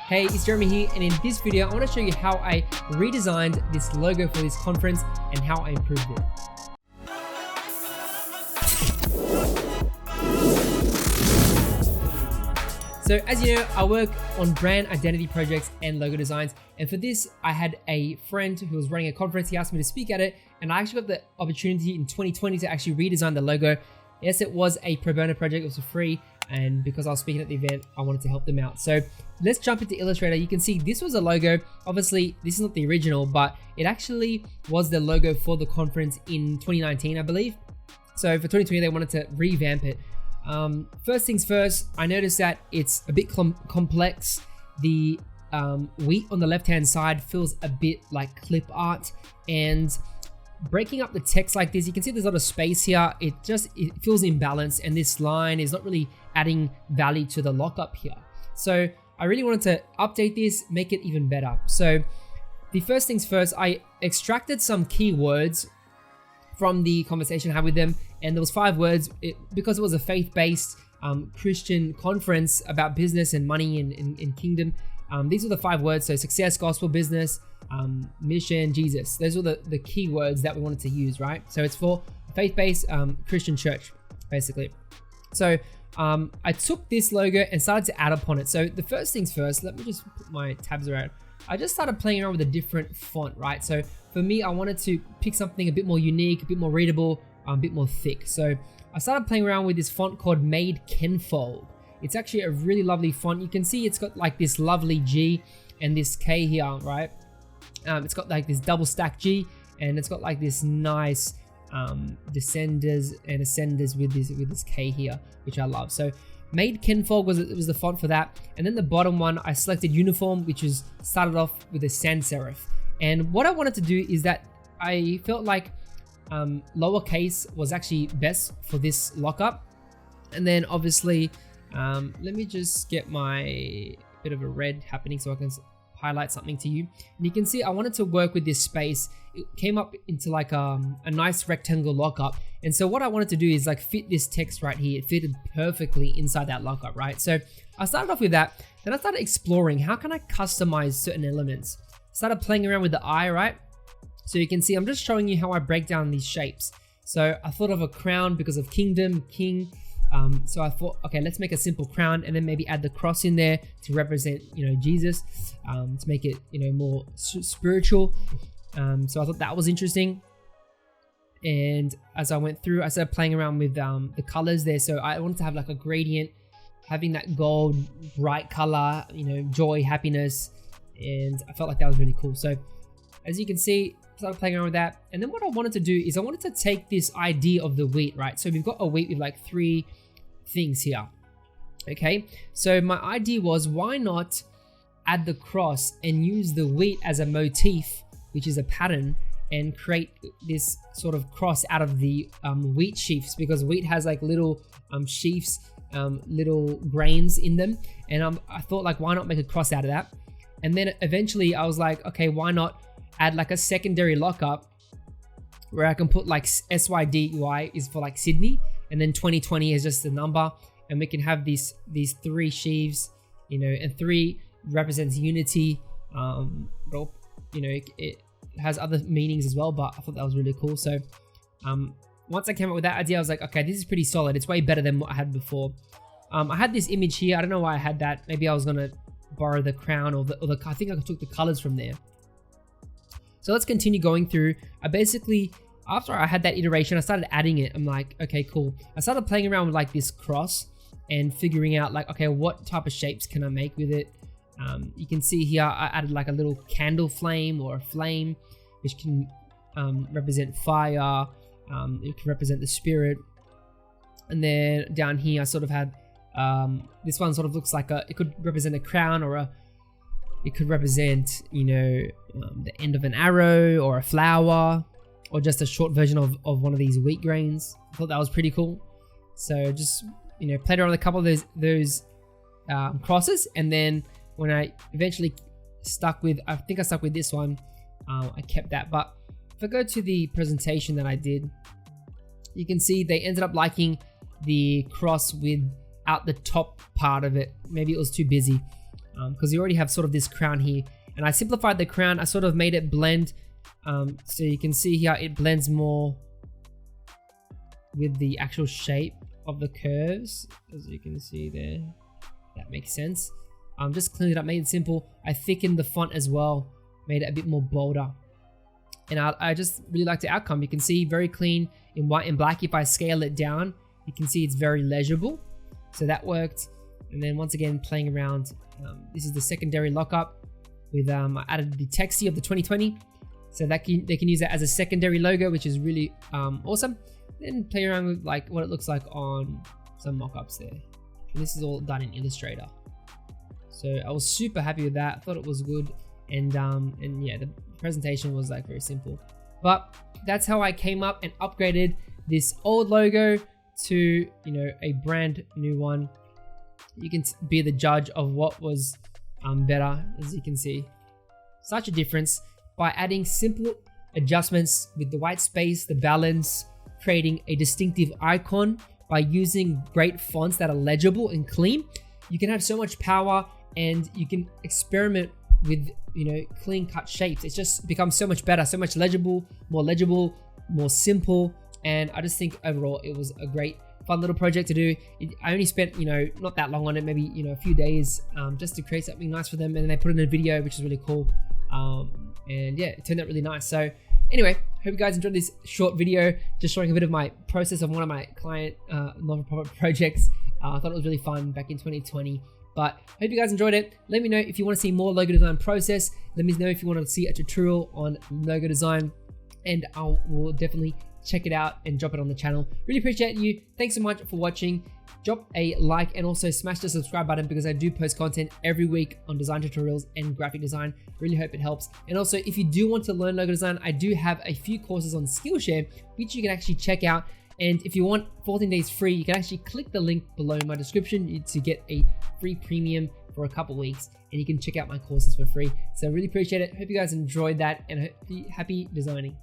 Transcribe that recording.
Hey, it's Jeremy here, and in this video, I want to show you how I redesigned this logo for this conference and how I improved it. So as you know, I work on brand identity projects and logo designs. And for this, I had a friend who was running a conference. He asked me to speak at it. And I actually got the opportunity in 2020 to actually redesign the logo. Yes, it was a pro bono project. It was for free. And because I was speaking at the event, I wanted to help them out. So let's jump into Illustrator. You can see this was a logo. Obviously, this is not the original, but it actually was the logo for the conference in 2019, I believe. So for 2020, they wanted to revamp it. First things first, I noticed that it's a bit complex. The wheat on the left-hand side feels a bit like clip art, and breaking up the text like this, you can see there's a lot of space here. It feels imbalanced, and this line is not really adding value to the lockup here. So I really wanted to update this, make it even better. So the first things first, I extracted some keywords from the conversation I had with them, and there was 5 words. Because it was a faith-based Christian conference about business and money and kingdom, these were the 5 words. So success, gospel, business, mission, Jesus. Those were the key words that we wanted to use, right? So it's for faith-based Christian church, basically. So I took this logo and started to add upon it. So the first things first, let me just put my tabs around. I just started playing around with a different font, right? So for me, I wanted to pick something a bit more unique, a bit more readable, a bit more thick. So I started playing around with this font called Made Kenfold. It's actually a really lovely font. You can see it's got like this lovely G and this K here, right? It's got like this double stack G, and it's got like this nice descenders and ascenders with this K here, which I love. So Made Kenfold was the font for that. And then the bottom one, I selected uniform, which is started off with a sans serif. And what I wanted to do is that I felt like lowercase was actually best for this lockup. And then obviously, let me just get my bit of a red happening so I can highlight something to you. And you can see I wanted to work with this space. It came up into like a nice rectangle lockup. And so what I wanted to do is like fit this text right here. It fitted perfectly inside that lockup, right? So I started off with that. Then I started exploring how can I customize certain elements. Started playing around with the eye, right? So you can see I'm just showing you how I break down these shapes. So I thought of a crown because of kingdom, king. So I thought, okay, let's make a simple crown and then maybe add the cross in there to represent, Jesus, to make it, more spiritual. So I thought that was interesting. And as I went through, I started playing around with the colors there. So I wanted to have like a gradient, having that gold, bright color, joy, happiness. And I felt like that was really cool. So as you can see, I started playing around with that. And then what I wanted to do is I wanted to take this idea of the wheat, right? So we've got a wheat with like 3 things here. Okay. So my idea was, why not add the cross and use the wheat as a motif, which is a pattern, and create this sort of cross out of the wheat sheaths, because wheat has like little sheaths, little grains in them. And I thought, like, why not make a cross out of that? And then eventually I was like, okay, why not add like a secondary lockup where I can put like SYDY is for like Sydney, and then 2020 is just the number, and we can have these 3 sheaves, and 3 represents unity. Well, it has other meanings as well, but I thought that was really cool. So once I came up with that idea, I was like, okay, this is pretty solid. It's way better than what I had before. I had this image here. I don't know why I had that. Maybe I was gonna borrow the crown or the I think I took the colors from there. So let's continue going through. I basically, after I had that iteration, I started adding it. I'm like, okay, cool. I started playing around with like this cross and figuring out like, okay, what type of shapes can I make with it? You can see here, I added like a little candle flame or a flame, which can represent fire. It can represent the spirit. And then down here, I sort of had, this one sort of looks like it could represent a crown, or it could represent, the end of an arrow or a flower, or just a short version of one of these wheat grains. I thought that was pretty cool. So just, played around with a couple of those crosses. And then when I eventually I think I stuck with this one, I kept that. But if I go to the presentation that I did, you can see they ended up liking the cross without the top part of it. Maybe it was too busy. because you already have sort of this crown here. And I simplified the crown. I sort of made it blend. So you can see here, it blends more with the actual shape of the curves, as you can see there. That makes sense. Just cleaned it up, made it simple. I thickened the font as well, made it a bit more bolder. And I just really like the outcome. You can see very clean in white and black. If I scale it down, you can see it's very legible. So that worked. And then once again, playing around. This is the secondary lockup with I added the Texie of the 2020. So that they can use that as a secondary logo, which is really awesome. Then play around with like what it looks like on some mockups there. And this is all done in Illustrator. So I was super happy with that. I thought it was good. And yeah, the presentation was like very simple. But that's how I came up and upgraded this old logo to, you know, a brand new one. You can be the judge of what was better, as you can see. Such a difference by adding simple adjustments with the white space, the balance, creating a distinctive icon by using great fonts that are legible and clean. You can have so much power and you can experiment with, you know, clean cut shapes. It's just becomes so much better, so much legible, more simple. And I just think overall it was a great fun little project to do. I only spent, you know, not that long on it, maybe, you know, a few days just to create something nice for them. And then they put it in a video, which is really cool. And yeah, it turned out really nice. So anyway, hope you guys enjoyed this short video, just showing a bit of my process of one of my client non-profit projects. I thought it was really fun back in 2020. But hope you guys enjoyed it. Let me know if you want to see more logo design process. Let me know if you want to see a tutorial on logo design, and I will definitely check it out and drop it on the channel. Really appreciate you. Thanks so much for watching. Drop a like and also smash the subscribe button, because I do post content every week on design tutorials and graphic design. Really hope it helps. And also, if you do want to learn logo design, I do have a few courses on Skillshare, which you can actually check out. And if you want 14 days free, you can actually click the link below in my description to get a free premium for a couple weeks, and you can check out my courses for free. So I really appreciate it. Hope you guys enjoyed that, and happy designing.